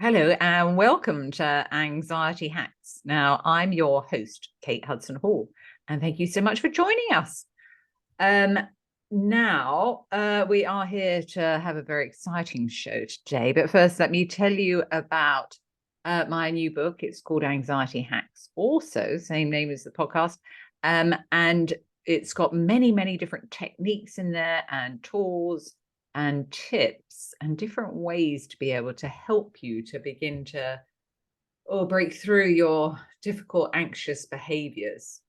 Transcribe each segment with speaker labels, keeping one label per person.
Speaker 1: Hello and welcome to Anxiety Hacks. Now, I'm your host, Kate Hudson Hall, and thank you so much for joining us. Um, we are here to have a very exciting show today. But first, let me tell you about my new book. It's called Anxiety Hacks, also, same name as the podcast. And it's got many, many different techniques in there and tools and tips and different ways to be able to help you to begin to break through your difficult, anxious behaviors.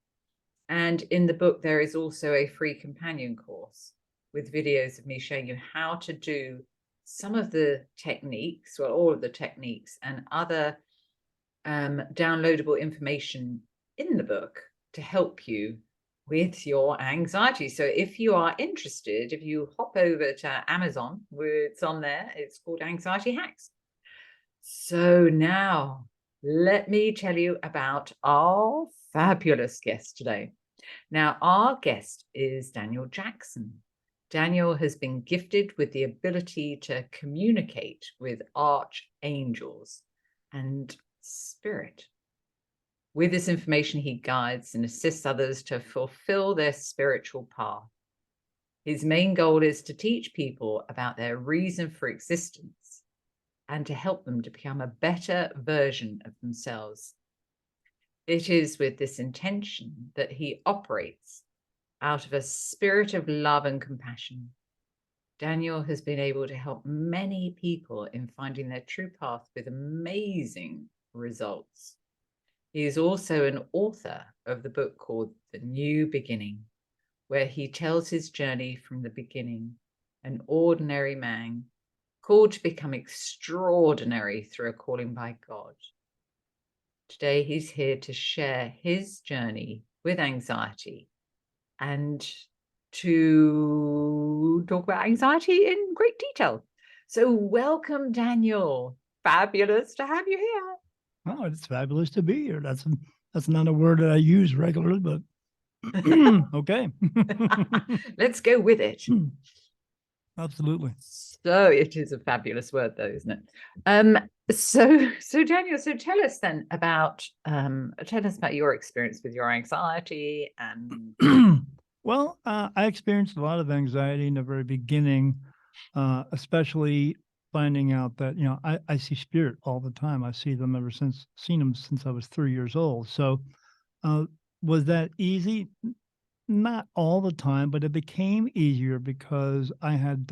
Speaker 1: And in the book, there is also a free companion course with videos of me showing you how to do some of the techniques, well, all of the techniques and other downloadable information in the book to help you with your anxiety. So if you are interested, if you hop over to Amazon, it's on there, it's called Anxiety Hacks. So now let me tell you about our fabulous guest today. Now, our guest is Daniel Jackson. Daniel has been gifted with the ability to communicate with archangels and spirit. With this information, he guides and assists others to fulfill their spiritual path. His main goal is to teach people about their reason for existence and to help them to become a better version of themselves. It is with this intention that he operates out of a spirit of love and compassion. Daniel has been able to help many people in finding their true path with amazing results. He is also an author of the book called The New Beginning, where he tells his journey from the beginning, an ordinary man called to become extraordinary through a calling by God. Today, he's here to share his journey with anxiety and to talk about anxiety in great detail. So welcome, Daniel. Fabulous to have you here.
Speaker 2: Oh, it's fabulous to be here. That's not a word that I use regularly, but okay.
Speaker 1: Let's go with it.
Speaker 2: Absolutely.
Speaker 1: So it is a fabulous word, though, isn't it? So Daniel, so tell us then about your experience with your anxiety and.
Speaker 2: Well, I experienced a lot of anxiety in the very beginning, especially finding out that I see spirit all the time. I see them seen them since I was 3 years old. So, uh, was that easy? Not all the time, but it became easier because I had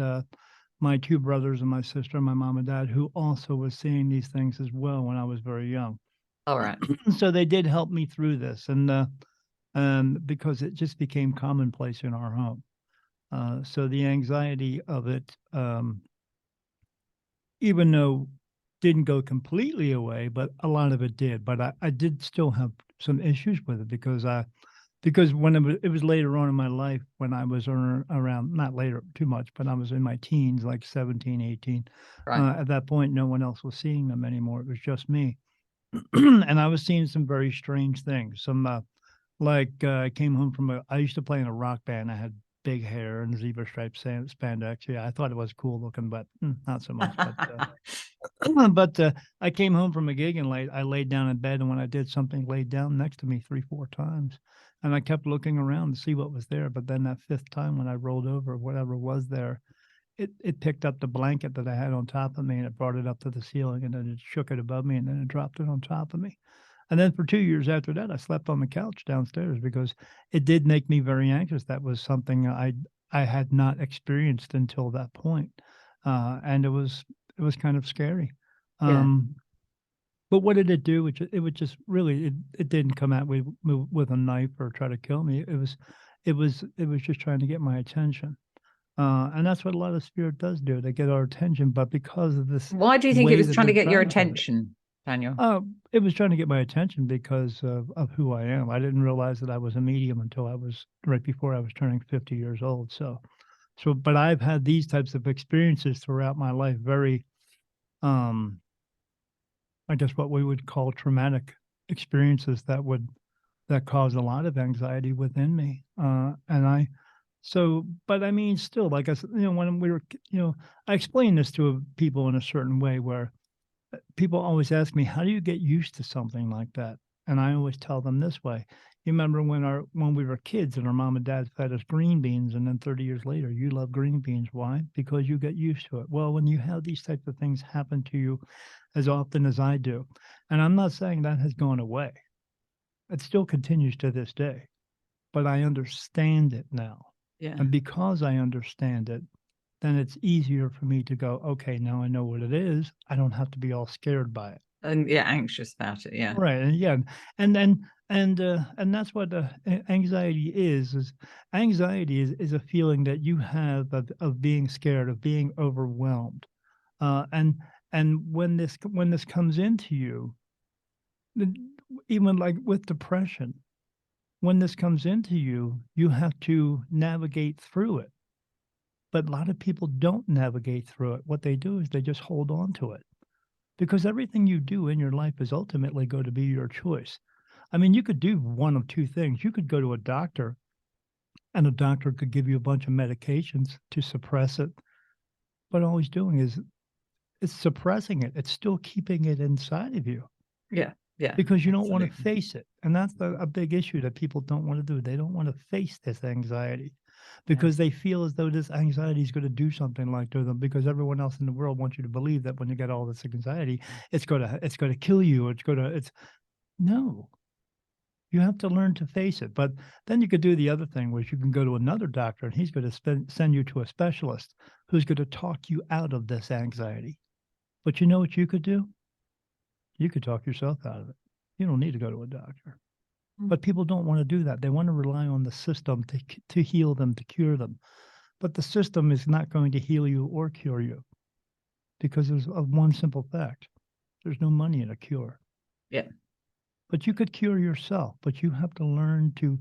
Speaker 2: my two brothers and my sister, my mom and dad, who also was seeing these things as well when I was very young.
Speaker 1: All right.
Speaker 2: So they did help me through this, and because it just became commonplace in our home. So the anxiety of it, even though didn't go completely away, but a lot of it did. But I did still have some issues with it because when it was later on in my life, when I was around, not later too much, but I was in my teens, like 17, 18.
Speaker 1: Right.
Speaker 2: At that point, no one else was seeing them anymore. It was just me. And I was seeing some very strange things. I came home I used to play in a rock band. I had big hair and zebra striped spandex. Yeah, I thought it was cool looking, but not so much. But I came home from a gig and I laid down in bed, and when I did, something laid down next to me 3, 4 times, and I kept looking around to see what was there. But then that fifth time, when I rolled over, whatever was there, it picked up the blanket that I had on top of me and it brought it up to the ceiling, and then it shook it above me, and then it dropped it on top of me. And then for 2 years after that, I slept on the couch downstairs because it did make me very anxious. That was something I had not experienced until that point, and it was kind of scary.
Speaker 1: Yeah.
Speaker 2: Um, but what did it do? It would just really it didn't come at me with a knife or try to kill me. It was just trying to get my attention. And that's what a lot of spirit does do. They get our attention, but because of this
Speaker 1: Why do you think it
Speaker 2: way
Speaker 1: was
Speaker 2: that
Speaker 1: trying to
Speaker 2: they're
Speaker 1: get your
Speaker 2: trying to,
Speaker 1: attention, Daniel?
Speaker 2: it was trying to get my attention because of who I am. I didn't realize that I was a medium until I was right before I was turning 50 years old. But I've had these types of experiences throughout my life, very, um, I guess what we would call traumatic experiences that cause a lot of anxiety within me. But I mean, still, like I said, when we were, I explain this to people in a certain way where people always ask me, "How do you get used to something like that?" And I always tell them this way. You remember when we were kids and our mom and dad fed us green beans, and then 30 years later, you love green beans. Why? Because you get used to it. Well, when you have these types of things happen to you as often as I do, and I'm not saying that has gone away. It still continues to this day, but I understand it now.
Speaker 1: Yeah.
Speaker 2: And because I understand it, then it's easier for me to go, okay, now I know what it is. I don't have to be all scared by it.
Speaker 1: And yeah, anxious about it. Yeah.
Speaker 2: Right. And yeah, and then and that's what anxiety is. Is anxiety is a feeling that you have of being scared, of being overwhelmed. And when this comes into you, the- even like with depression, when this comes into you, you have to navigate through it. But a lot of people don't navigate through it. What they do is they just hold on to it because everything you do in your life is ultimately going to be your choice. I mean, you could do one of two things. You could go to a doctor and a doctor could give you a bunch of medications to suppress it. But all he's doing is it's suppressing it. It's still keeping it inside of you
Speaker 1: Yeah. Yeah.
Speaker 2: because you don't want to
Speaker 1: Absolutely.
Speaker 2: face it. And that's a big issue that people don't want to do. They don't want to face this anxiety because they feel as though this anxiety is going to do something like to them because everyone else in the world wants you to believe that when you get all this anxiety, it's going to kill you. It's no, you have to learn to face it. But then you could do the other thing, which you can go to another doctor and he's going to send you to a specialist who's going to talk you out of this anxiety. But you know what you could do? You could talk yourself out of it. You don't need to go to a doctor.
Speaker 1: Mm.
Speaker 2: But people don't want to do that. They want to rely on the system to heal them, to cure them. But the system is not going to heal you or cure you because of one simple fact. There's no money in a cure.
Speaker 1: Yeah.
Speaker 2: But you could cure yourself, but you have to learn to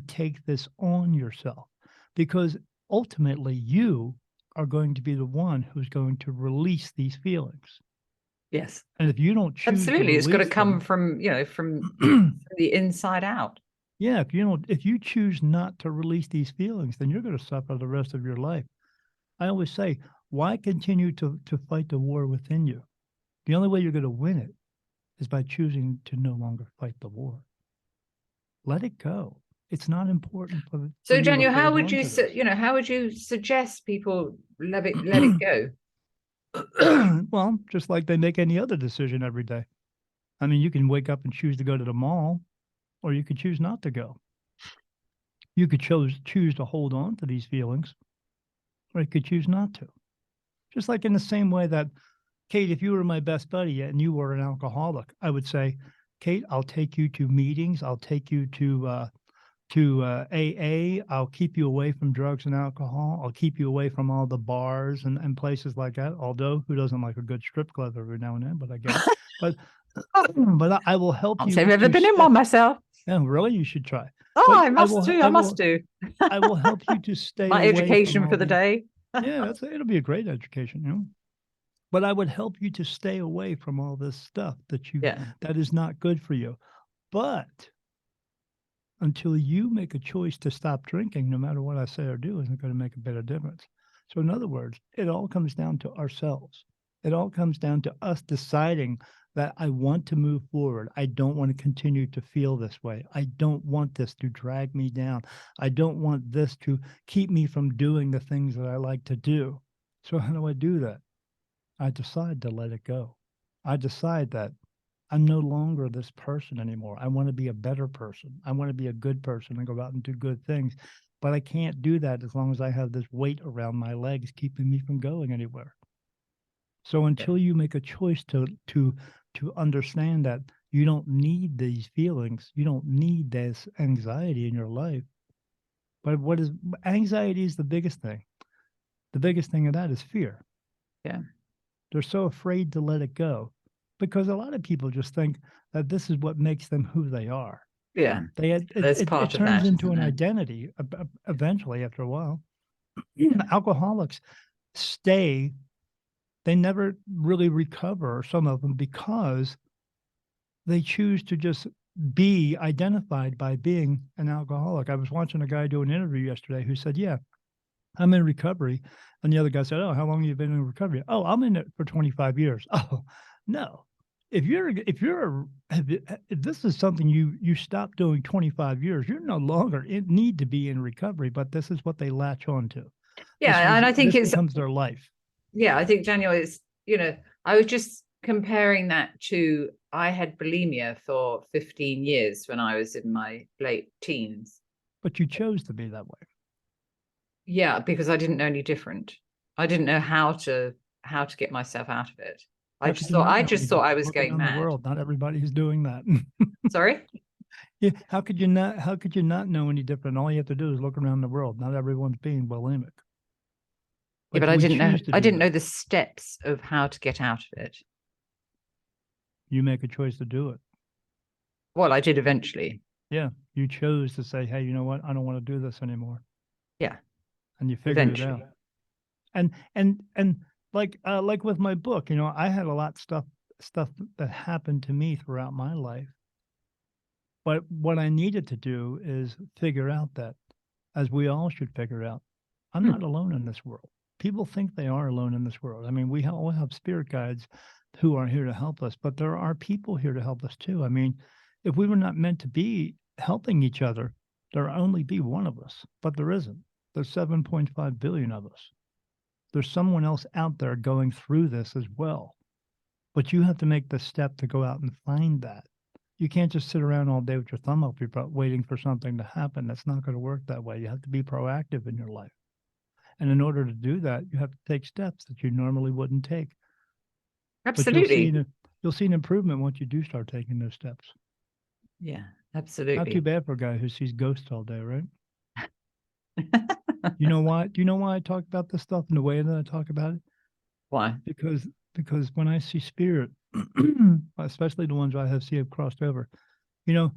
Speaker 2: take this on yourself because ultimately you are going to be the one who's going to release these feelings.
Speaker 1: Yes.
Speaker 2: And if you don't choose to
Speaker 1: Absolutely. It's got to
Speaker 2: release
Speaker 1: come
Speaker 2: them,
Speaker 1: from, from the inside out.
Speaker 2: yeah, if you choose not to release these feelings, then you're going to suffer the rest of your life. I always say, why continue to fight the war within you? The only way you're going to win it is by choosing to no longer fight the war. Let it go. It's not important for
Speaker 1: So,
Speaker 2: you to
Speaker 1: Daniel, how
Speaker 2: hold
Speaker 1: would
Speaker 2: on
Speaker 1: you,
Speaker 2: to this.
Speaker 1: how would you suggest people let it go?
Speaker 2: Well, just like they make any other decision every day. I mean, you can wake up and choose to go to the mall, or you could choose not to go. You could choose to hold on to these feelings, or you could choose not to. Just like in the same way that, Kate, if you were my best buddy and you were an alcoholic, I would say, Kate, I'll take you to meetings. I'll take you to AA. I'll keep you away from drugs and alcohol. I'll keep you away from all the bars and places like that. Although, who doesn't like a good strip club every now and then? But I get it. But but I will help
Speaker 1: Can't say I've
Speaker 2: you
Speaker 1: ever
Speaker 2: to
Speaker 1: been in
Speaker 2: stay.
Speaker 1: one myself.
Speaker 2: Yeah, really, you should try.
Speaker 1: Oh,
Speaker 2: But
Speaker 1: I must do. I must do.
Speaker 2: I will help you to stay
Speaker 1: My
Speaker 2: away from
Speaker 1: education
Speaker 2: all
Speaker 1: for the
Speaker 2: these.
Speaker 1: day.
Speaker 2: Yeah, it'll be a great education, But I would help you to stay away from all this stuff
Speaker 1: Yeah.
Speaker 2: that is not good for you. But until you make a choice to stop drinking, no matter what I say or do, isn't going to make a bit of difference. So, in other words, it all comes down to ourselves. It all comes down to us deciding that I want to move forward. I don't want to continue to feel this way. I don't want this to drag me down. I don't want this to keep me from doing the things that I like to do. So, how do I do that? I decide to let it go. I decide that I'm no longer this person anymore. I want to be a better person. I want to be a good person and go out and do good things. But I can't do that as long as I have this weight around my legs keeping me from going anywhere. So
Speaker 1: Yeah.
Speaker 2: until you make a choice to understand that you don't need these feelings, you don't need this anxiety in your life. But what is anxiety is the biggest thing. The biggest thing of that is fear.
Speaker 1: Yeah.
Speaker 2: They're so afraid to let it go because a lot of people just think that this is what makes them who they are.
Speaker 1: Yeah. There's
Speaker 2: It
Speaker 1: part of
Speaker 2: turns
Speaker 1: that,
Speaker 2: into
Speaker 1: isn't
Speaker 2: an
Speaker 1: there?
Speaker 2: identity eventually after a while. Alcoholics stay, they never really recover, some of them, because they choose to just be identified by being an alcoholic. I was watching a guy do an interview yesterday who said, yeah, I'm in recovery. And the other guy said, oh, how long have you been in recovery? Oh, I'm in it for 25 years. Oh, No. If this is something you stopped doing 25 years, you're no longer need to be in recovery, but this is what they latch on to.
Speaker 1: Yeah, and I think
Speaker 2: This
Speaker 1: it's,
Speaker 2: becomes their life.
Speaker 1: yeah, I think Daniel is, I was just comparing that to, I had bulimia for 15 years when I was in my late teens.
Speaker 2: But you chose to be that way.
Speaker 1: Yeah, because I didn't know any different. I didn't know how to get myself out of it.
Speaker 2: How could you not
Speaker 1: I
Speaker 2: know any
Speaker 1: just thought I
Speaker 2: different?
Speaker 1: was
Speaker 2: Look
Speaker 1: going
Speaker 2: around the
Speaker 1: mad.
Speaker 2: world. Not everybody's doing that.
Speaker 1: Sorry?
Speaker 2: Yeah, how could you not know any different? All you have to do is look around the world. Not everyone's being bulimic.
Speaker 1: Yeah,
Speaker 2: But
Speaker 1: but I
Speaker 2: we
Speaker 1: didn't know
Speaker 2: choose to
Speaker 1: I
Speaker 2: do
Speaker 1: didn't
Speaker 2: that.
Speaker 1: know the steps of how to get out of it.
Speaker 2: You make a choice to do it.
Speaker 1: Well, I did eventually.
Speaker 2: Yeah, you chose to say, "Hey, you know what? I don't want to do this anymore,"
Speaker 1: Yeah,
Speaker 2: and you figured it out.
Speaker 1: eventually.
Speaker 2: And like with my book, I had a lot stuff that happened to me throughout my life. But what I needed to do is figure out that, as we all should figure out, I'm
Speaker 1: Hmm.
Speaker 2: not alone in this world. People think they are alone in this world. I mean, we all have spirit guides who are here to help us, but there are people here to help us too. I mean, if we were not meant to be helping each other, there'd only be one of us, but there isn't. There's 7.5 billion of us. There's someone else out there going through this as well. But you have to make the step to go out and find that. You can't just sit around all day with your thumb up your butt waiting for something to happen. That's not going to work that way. You have to be proactive in your life. And in order to do that, you have to take steps that you normally wouldn't take. But
Speaker 1: Absolutely.
Speaker 2: you'll see an improvement once you do start taking those steps.
Speaker 1: Yeah,
Speaker 2: Not too
Speaker 1: absolutely.
Speaker 2: bad for a guy who sees ghosts all day, right? You know why? Do you know why I talk about this stuff in the way that I talk about it?
Speaker 1: Why?
Speaker 2: Because when I see spirit, especially the ones I have see have crossed over, you know,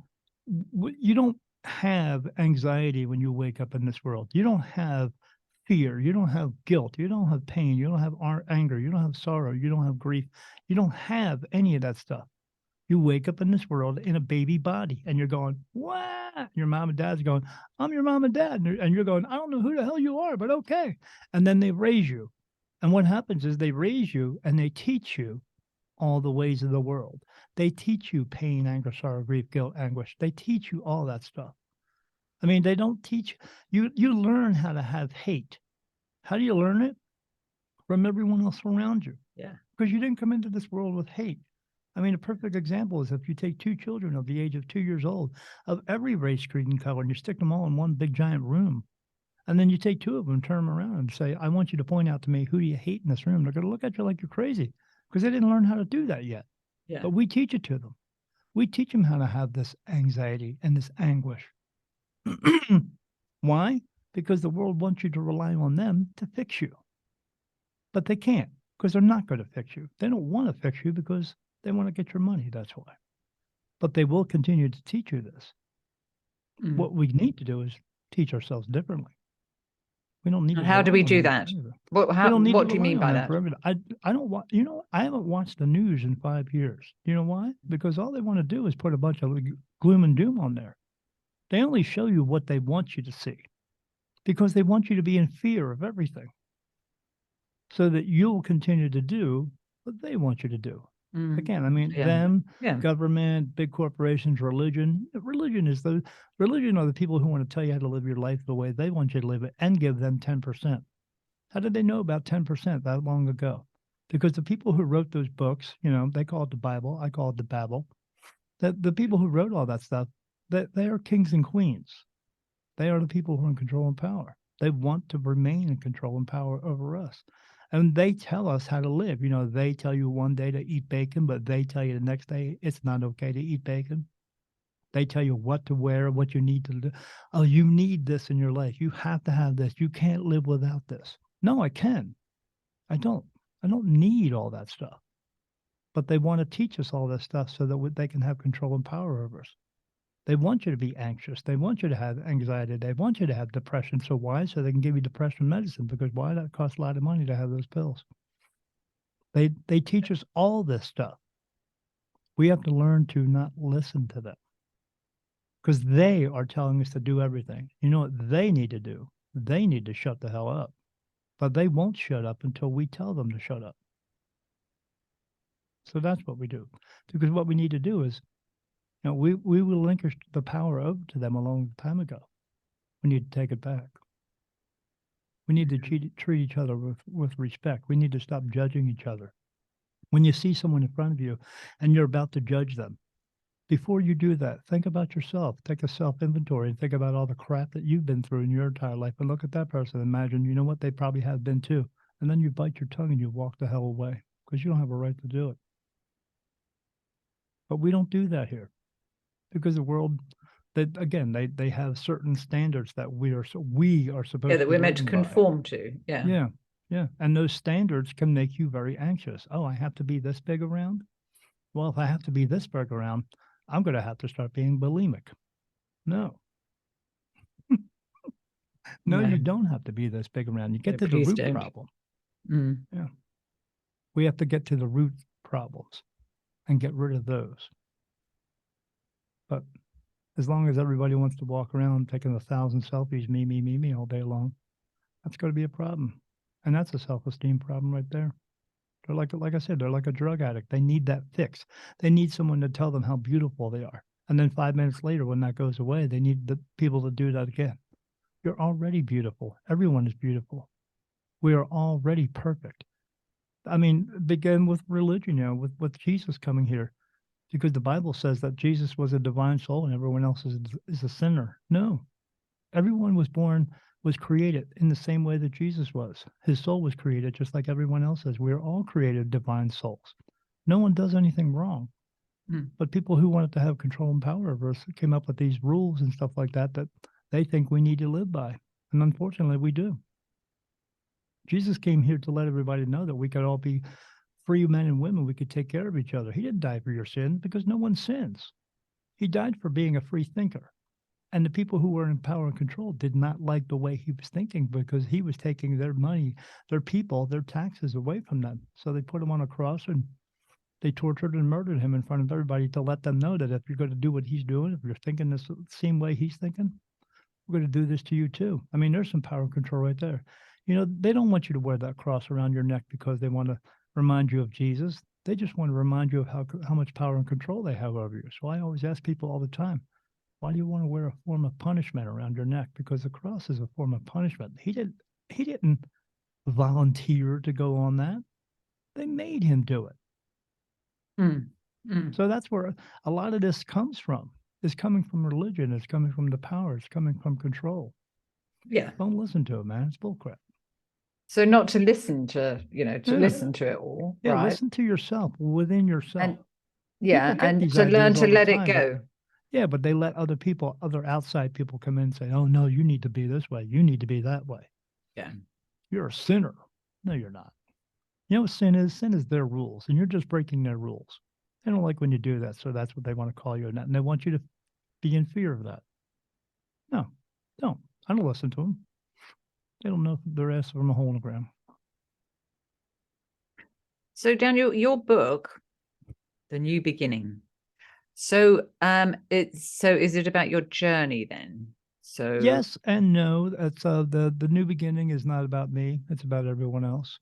Speaker 2: you don't have anxiety when you wake up in this world. You don't have fear. You don't have guilt. You don't have pain. You don't have anger. You don't have sorrow. You don't have grief. You don't have any of that stuff. You wake up in this world in a baby body and you're going, what? Your mom and dad's going, I'm your mom and dad. And you're going, I don't know who the hell you are, but okay. And then they raise you. And what happens is they raise you and they teach you all the ways of the world. They teach you pain, anger, sorrow, grief, guilt, anguish. They teach you all that stuff. I mean, they don't teach you learn how to have hate. How do you learn it? From everyone else around you.
Speaker 1: Yeah.
Speaker 2: Because you didn't come into this world with hate. I mean, a perfect example is if you take two children of the age of 2 years old of every race, creed, and color, and you stick them all in one big giant room, and then you take two of them and turn them around and say, I want you to point out to me who do you hate in this room. They're going to look at you like you're crazy because they didn't learn how to do that yet.
Speaker 1: Yeah.
Speaker 2: But we teach it to them. We teach them how to have this anxiety and this anguish. Why? Because the world wants you to rely on them to fix you. But they can't because they're not going to fix you. They don't want to fix you because they want to get your money. That's why. But they will continue to teach you this.
Speaker 1: Mm.
Speaker 2: What we need to do is teach ourselves differently. We don't need to
Speaker 1: And how do
Speaker 2: rely
Speaker 1: we
Speaker 2: on
Speaker 1: do
Speaker 2: them
Speaker 1: that?
Speaker 2: forever. We don't need to
Speaker 1: What do you
Speaker 2: rely
Speaker 1: mean
Speaker 2: on
Speaker 1: by
Speaker 2: them
Speaker 1: that?
Speaker 2: forever. I don't want, I haven't watched the news in 5 years. You know why? Because all they want to do is put a bunch of gloom and doom on there. They only show you what they want you to see because they want you to be in fear of everything so that you'll continue to do what they want you to do.
Speaker 1: Mm.
Speaker 2: Again, I mean,
Speaker 1: Yeah.
Speaker 2: them,
Speaker 1: Yeah.
Speaker 2: government, big corporations, religion. Religion are the people who want to tell you how to live your life the way they want you to live it and give them 10%. How did they know about 10% that long ago? Because the people who wrote those books, they call it the Bible. I call it the Babel. That the people who wrote all that stuff, that they are kings and queens. They are the people who are in control and power. They want to remain in control and power over us. And they tell us how to live. They tell you one day to eat bacon, but they tell you the next day it's not okay to eat bacon. They tell you what to wear, what you need to do. Oh, you need this in your life. You have to have this. You can't live without this. No, I can. I don't. I don't need all that stuff. But they want to teach us all this stuff so that they can have control and power over us. They want you to be anxious. They want you to have anxiety. They want you to have depression. So why? So they can give you depression medicine. Because why? That costs a lot of money to have those pills. They teach us all this stuff. We have to learn to not listen to them because they are telling us to do everything. You know what they need to do? They need to shut the hell up. But they won't shut up until we tell them to shut up. So that's what we do. Because what we need to do is, we relinquished the power over to them a long time ago. We need to take it back. We need to treat each other with respect. We need to stop judging each other. When you see someone in front of you and you're about to judge them, before you do that, think about yourself. Take a self-inventory and think about all the crap that you've been through in your entire life and look at that person. Imagine, you know what, they probably have been too. And then you bite your tongue and you walk the hell away because you don't have a right to do it. But we don't do that here because the world, that again, they have certain standards that we are
Speaker 1: Yeah,
Speaker 2: supposed
Speaker 1: that
Speaker 2: to
Speaker 1: we're
Speaker 2: be
Speaker 1: meant to
Speaker 2: living by.
Speaker 1: conform to. Yeah.
Speaker 2: Yeah, yeah. And those standards can make you very anxious. Oh, I have to be this big around? Well, if I have to be this big around, I'm going to have to start being bulimic. No. No,
Speaker 1: No,
Speaker 2: you don't have to be this big around. You
Speaker 1: no,
Speaker 2: get to the
Speaker 1: please
Speaker 2: root
Speaker 1: don't.
Speaker 2: problem.
Speaker 1: Mm.
Speaker 2: Yeah. We have to get to the root problems and get rid of those. But as long as everybody wants to walk around taking 1,000 selfies, me all day long, that's going to be a problem. And that's a self-esteem problem right there. They're like I said, they're like a drug addict. They need that fix. They need someone to tell them how beautiful they are. And then 5 minutes later, when that goes away, they need the people to do that again. You're already beautiful. Everyone is beautiful. We are already perfect. I mean, begin with religion, with Jesus coming here, because the Bible says that Jesus was a divine soul and everyone else is a sinner. No, everyone was created in the same way that Jesus was. His soul was created just like everyone else's. We're all created divine souls. No one does anything wrong.
Speaker 1: Mm.
Speaker 2: But people who wanted to have control and power over us came up with these rules and stuff like that they think we need to live by. And unfortunately, we do. Jesus came here to let everybody know that we could all be free men and women. We could take care of each other. He didn't die for your sins because no one sins. He died for being a free thinker. And the people who were in power and control did not like the way he was thinking because he was taking their money, their people, their taxes away from them. So they put him on a cross and they tortured and murdered him in front of everybody to let them know that if you're going to do what he's doing, if you're thinking the same way he's thinking, we're going to do this to you too. I mean, there's some power and control right there. They don't want you to wear that cross around your neck because they want to remind you of Jesus. They just want to remind you of how much power and control they have over you. So I always ask people all the time, why do you want to wear a form of punishment around your neck? Because the cross is a form of punishment. He didn't volunteer to go on that. They made him do it.
Speaker 1: Mm. Mm.
Speaker 2: So that's where a lot of this comes from. It's coming from religion. It's coming from the power. It's coming from control.
Speaker 1: Yeah.
Speaker 2: Don't listen to it, man. It's bullcrap.
Speaker 1: So not to listen to, to
Speaker 2: Yeah.
Speaker 1: listen to it all,
Speaker 2: Yeah,
Speaker 1: right?
Speaker 2: listen to yourself within yourself.
Speaker 1: And yeah,
Speaker 2: People get
Speaker 1: and
Speaker 2: these
Speaker 1: to learn
Speaker 2: ideas
Speaker 1: to
Speaker 2: all the
Speaker 1: let it
Speaker 2: time, but
Speaker 1: go.
Speaker 2: yeah, but they let other outside people come in and say, "Oh no, you need to be this way. You need to be that way.
Speaker 1: Yeah.
Speaker 2: You're a sinner." No, you're not. You know what sin is? Sin is their rules, and you're just breaking their rules. They don't like when you do that, so that's what they want to call you, and they want you to be in fear of that. No, don't. I don't listen to them. They don't know their ass from a hole in the ground.
Speaker 1: So Daniel, your book, The New Beginning. So is it about your journey then? So
Speaker 2: Yes and no. It's the new beginning is not about me. It's about everyone else.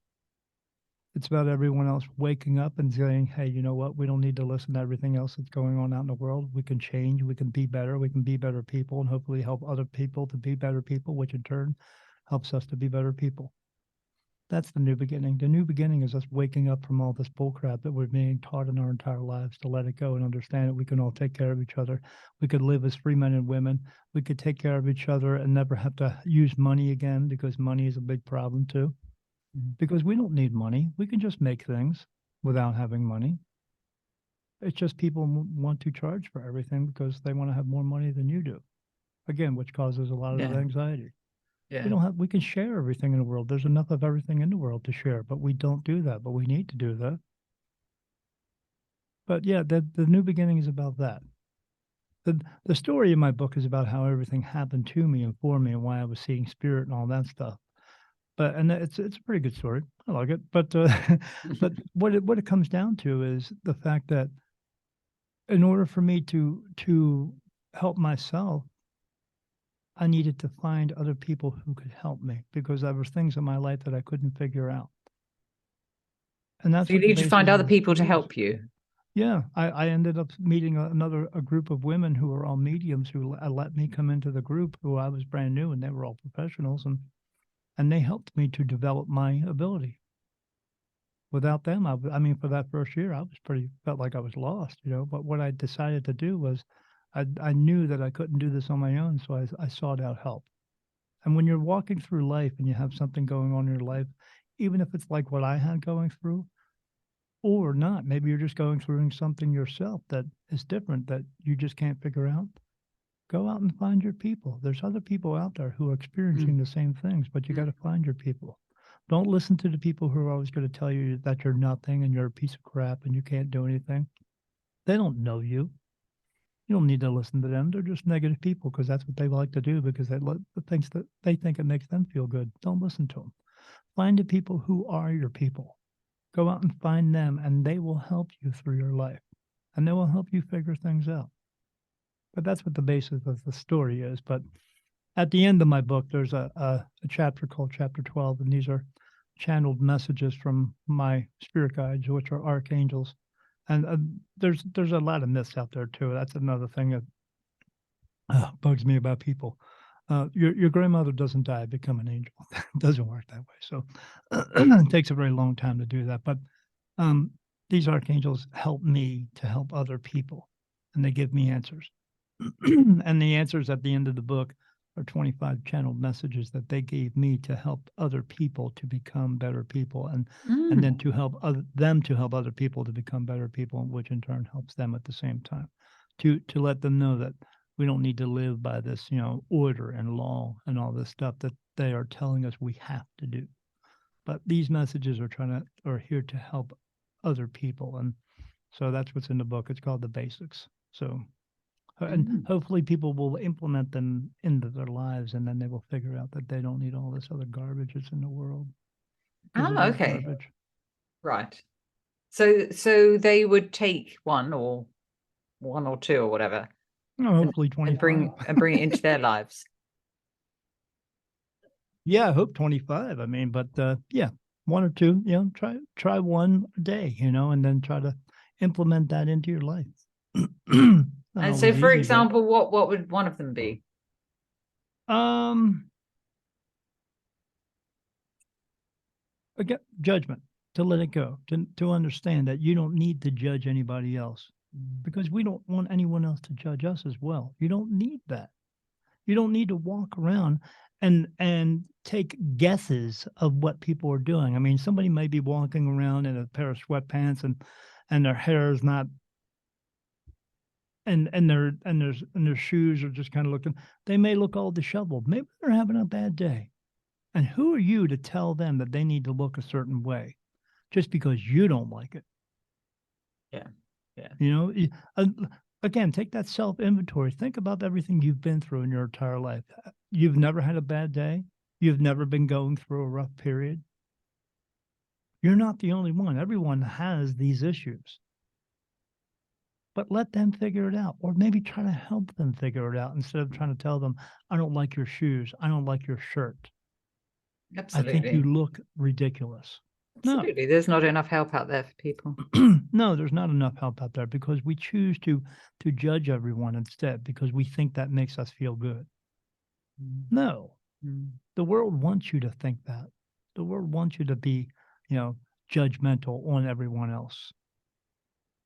Speaker 2: It's about everyone else waking up and saying, "Hey, you know what? We don't need to listen to everything else that's going on out in the world. We can change. We can be better. We can be better people, and hopefully help other people to be better people, which in turn helps us to be better people." That's the new beginning. The new beginning is us waking up from all this bullcrap that we're being taught in our entire lives to let it go and understand that we can all take care of each other. We could live as free men and women. We could take care of each other and never have to use money again because money is a big problem too. Because we don't need money. We can just make things without having money. It's just people want to charge for everything because they want to have more money than you do. Again, which causes a lot of
Speaker 1: yeah,
Speaker 2: anxiety.
Speaker 1: yeah.
Speaker 2: We can share everything in the world. There's enough of everything in the world to share, but we don't do that, but we need to do that. But yeah, the new beginning is about that. The story in my book is about how everything happened to me and for me and why I was seeing spirit and all that stuff. And it's a pretty good story. I like it. But but what it comes down to is the fact that in order for me to help myself, I needed to find other people who could help me because there were things in my life that I couldn't figure out. And that's
Speaker 1: So you
Speaker 2: what the
Speaker 1: need to
Speaker 2: basis
Speaker 1: find
Speaker 2: of
Speaker 1: other
Speaker 2: the
Speaker 1: people to
Speaker 2: story is.
Speaker 1: help you.
Speaker 2: Yeah, I ended up meeting a group of women who were all mediums who let me come into the group, who I was brand new, and they were all professionals, and they helped me to develop my ability. Without them, I mean, for that first year, I was felt like I was lost, you know. But what I decided to do was, I knew that I couldn't do this on my own, so I sought out help. And when you're walking through life and you have something going on in your life, even if it's like what I had going through, or not, maybe you're just going through something yourself that is different that you just can't figure out. Go out and find your people. There's other people out there who are experiencing
Speaker 1: Mm,
Speaker 2: the same things, but you got
Speaker 1: mm,
Speaker 2: to find your people. Don't listen to the people who are always going to tell you that you're nothing and you're a piece of crap and you can't do anything. They don't know you. You don't need to listen to them. They're just negative people because that's what they like to do because the things that they think it makes them feel good. Don't listen to them. Find the people who are your people. Go out and find them, and they will help you through your life, and they will help you figure things out. But that's what the basis of the story is. But at the end of my book, there's a chapter called Chapter 12, and these are channeled messages from my spirit guides, which are archangels. And there's a lot of myths out there too. That's another thing that bugs me about people. Your grandmother doesn't die, become an angel. It doesn't work that way. So it takes a very long time to do that. But um, these archangels help me to help other people, and they give me answers. And the answers at the end of the book are 25 channeled messages that they gave me to help other people to become better people, and then
Speaker 1: mm.
Speaker 2: to help them to help other people to become better people, which in turn helps them at the same time. To let them know that we don't need to live by this, you know, order and law and all this stuff that they are telling us we have to do. But these messages are here to help other people, and so that's what's in the book. It's called The Basics. So and
Speaker 1: Mm.
Speaker 2: hopefully people will implement them into their lives, and then they will figure out that they don't need all this other garbage that's in the world, because it
Speaker 1: Oh,
Speaker 2: is
Speaker 1: okay.
Speaker 2: garbage.
Speaker 1: Right. So they would take one or two or whatever
Speaker 2: No,
Speaker 1: and
Speaker 2: hopefully 25.
Speaker 1: bring it into their lives.
Speaker 2: Yeah, I hope 25. I mean, but yeah, one or two, you know, try one a day, you know, and then try to implement that into your life. Not
Speaker 1: And so,
Speaker 2: always
Speaker 1: for
Speaker 2: easy, but
Speaker 1: example, what would one of them be?
Speaker 2: um again, judgment, to let it go, to understand that you don't need to judge anybody else, because we don't want anyone else to judge us as well. You don't need that. You don't need to walk around and take guesses of what people are doing. I mean, somebody may be walking around in a pair of sweatpants and their hair is not, and their shoes are just kind of looking. They may look all disheveled. Maybe they're having a bad day. And who are you to tell them that they need to look a certain way just because you don't like it?
Speaker 1: Yeah. Yeah.
Speaker 2: You know, again, take that self inventory. Think about everything you've been through in your entire life. You've never had a bad day. You've never been going through a rough period. You're not the only one. Everyone has these issues, but let them figure it out, or maybe try to help them figure it out instead of trying to tell them, I don't like your shoes. I don't like your shirt. I think you
Speaker 1: Absolutely.
Speaker 2: look ridiculous. No,
Speaker 1: Absolutely. There's not enough help out there for people.
Speaker 2: no, there's not enough help out there because we choose to judge everyone instead because we think that makes us feel good.
Speaker 1: Mm,
Speaker 2: No,
Speaker 1: mm,
Speaker 2: the world wants you to think that. The world wants you to be, you know, judgmental on everyone else.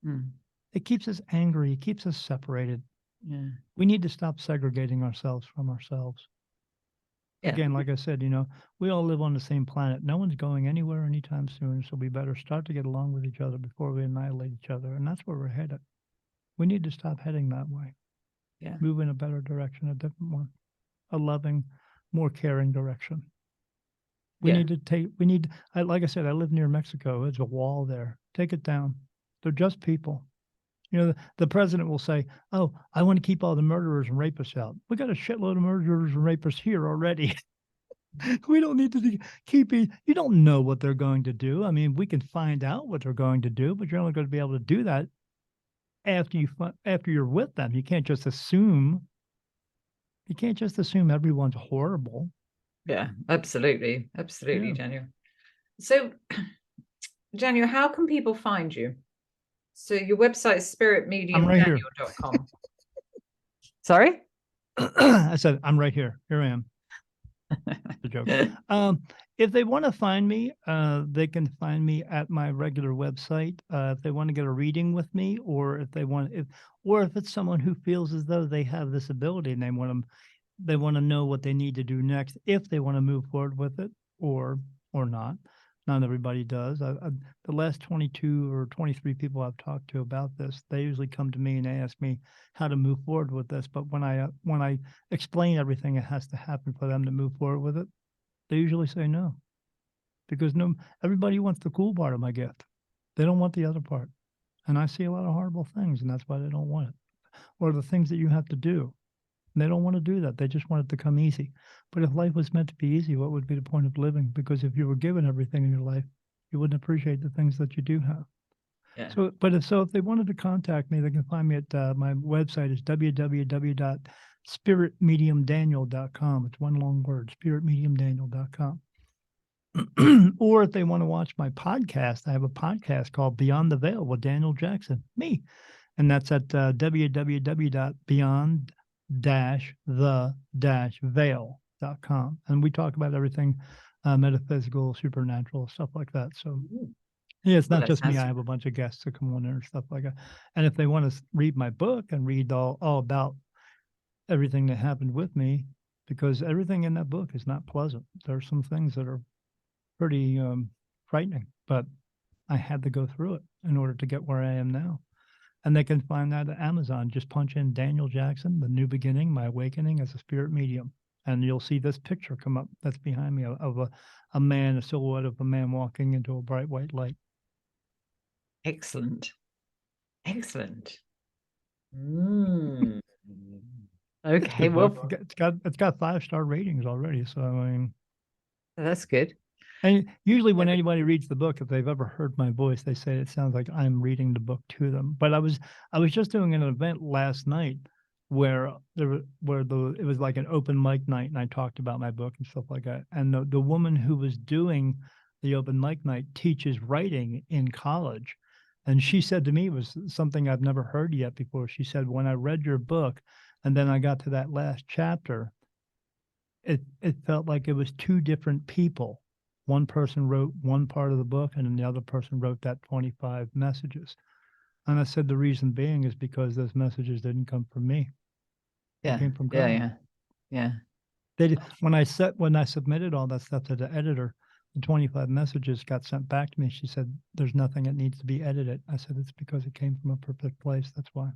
Speaker 1: mm.
Speaker 2: It keeps us angry. It keeps us separated.
Speaker 1: Yeah.
Speaker 2: We need to stop segregating ourselves from ourselves.
Speaker 1: Yeah.
Speaker 2: Again, like I said, you know, we all live on the same planet. No one's going anywhere anytime soon. So we better start to get along with each other before we annihilate each other. And that's where we're headed. We need to stop heading that way,
Speaker 1: Yeah.
Speaker 2: move in a better direction, a different one, a loving, more caring direction.
Speaker 1: Yeah.
Speaker 2: Like I said, I live near Mexico. There's a wall there. Take it down. They're just people. You know, the president will say, oh, I want to keep all the murderers and rapists out. We got a shitload of murderers and rapists here already. We don't need to keep it. You don't know what they're going to do. I mean, we can find out what they're going to do, but you're only going to be able to do that after you're with them. You can't just assume. You can't just assume everyone's horrible.
Speaker 1: Yeah. Absolutely. Absolutely,
Speaker 2: Yeah.
Speaker 1: Daniel. So Daniel, how can people find you? So your website is
Speaker 2: I'm right here.
Speaker 1: spiritmediumdaniel.com. Sorry?
Speaker 2: I said, I'm right here. Here I am. The joke. If they want to find me, they can find me at my regular website. If they want to get a reading with me, or if it's someone who feels as though they have this ability and they want to know what they need to do next, if they want to move forward with it, or not. Not everybody does. The last 22 or 23 people I've talked to about this, they usually come to me and they ask me how to move forward with this. But when I explain everything that has to happen for them to move forward with it, they usually say no, because everybody wants the cool part of my gift. They don't want the other part, and I see a lot of horrible things, and that's why they don't want it, or the things that you have to do. They don't want to do that. They just want it to come easy. But if life was meant to be easy, what would be the point of living? Because if you were given everything in your life, you wouldn't appreciate the things that you do have.
Speaker 1: Yeah.
Speaker 2: If they wanted to contact me, they can find me at my website is www.spiritmediumdaniel.com. It's one long word, spiritmediumdaniel.com. Or if they want to watch my podcast, I have a podcast called Beyond the Veil with Daniel Jackson, me. And that's at www.beyond-the-veil.com. And we talk about everything metaphysical, supernatural, stuff like that. So, yeah, it's
Speaker 1: Well,
Speaker 2: not
Speaker 1: that
Speaker 2: just me.
Speaker 1: sounds
Speaker 2: I have a bunch of guests that come on there and stuff like that. And if they want to read my book and read all about everything that happened with me, because everything in that book is not pleasant. There are some things that are pretty frightening, but I had to go through it in order to get where I am now. And they can find that at Amazon. Just punch in Daniel Jackson, The New Beginning, My Awakening as a Spirit Medium. And you'll see this picture come up that's behind me of a man, a silhouette of a man walking into a bright white light.
Speaker 1: excellent. Excellent. Okay,
Speaker 2: Good
Speaker 1: well,
Speaker 2: book. It's got 5-star ratings already. So I mean,
Speaker 1: that's good.
Speaker 2: and usually when anybody reads the book, if they've ever heard my voice, they say it sounds like I'm reading the book to them. But I was just doing an event last night where it was like an open mic night, and I talked about my book and stuff like that. And the woman who was doing the open mic night teaches writing in college. And she said to me, it was something I've never heard yet before. She said, when I read your book and then I got to that last chapter, it felt like it was two different people. One person wrote one part of the book, and then the other person wrote that 25 messages. And I said the reason being is because those messages didn't come from me. They came from God.
Speaker 1: Yeah.
Speaker 2: When I submitted all that stuff to the editor, the 25 messages got sent back to me. She said, "There's nothing that needs to be edited." I said, "It's because it came from a perfect place. That's why."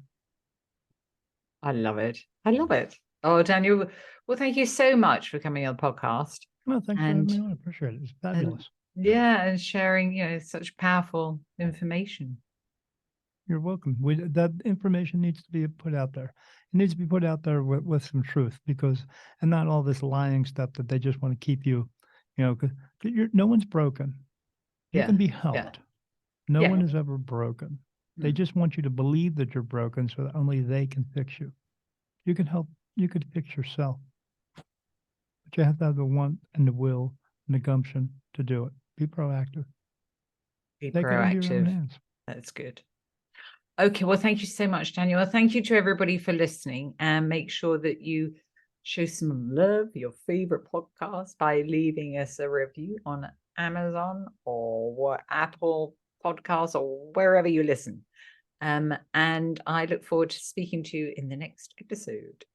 Speaker 1: I love it. I love it. Oh, Daniel, well, thank you so much for coming on the podcast.
Speaker 2: Well, thanks for having
Speaker 1: And
Speaker 2: me on. I appreciate it. It's fabulous.
Speaker 1: and sharing, such powerful information.
Speaker 2: You're welcome. That information needs to be put out there. It needs to be put out there with some truth, and not all this lying stuff that they just want to keep you, 'cause no one's broken. You
Speaker 1: Yeah.
Speaker 2: can be
Speaker 1: Yeah.
Speaker 2: helped. No
Speaker 1: Yeah.
Speaker 2: one is ever broken. They just want you to believe that you're broken so that only they can fix you. You can fix yourself, but you have to have the want and the will and the gumption to do it. Be proactive.
Speaker 1: Be
Speaker 2: Take it into your own
Speaker 1: proactive.
Speaker 2: hands.
Speaker 1: That's good. Okay, well, thank you so much, Daniel. Thank you to everybody for listening, and make sure that you show some love, your favorite podcast, by leaving us a review on Amazon or Apple Podcasts or wherever you listen. And I look forward to speaking to you in the next episode.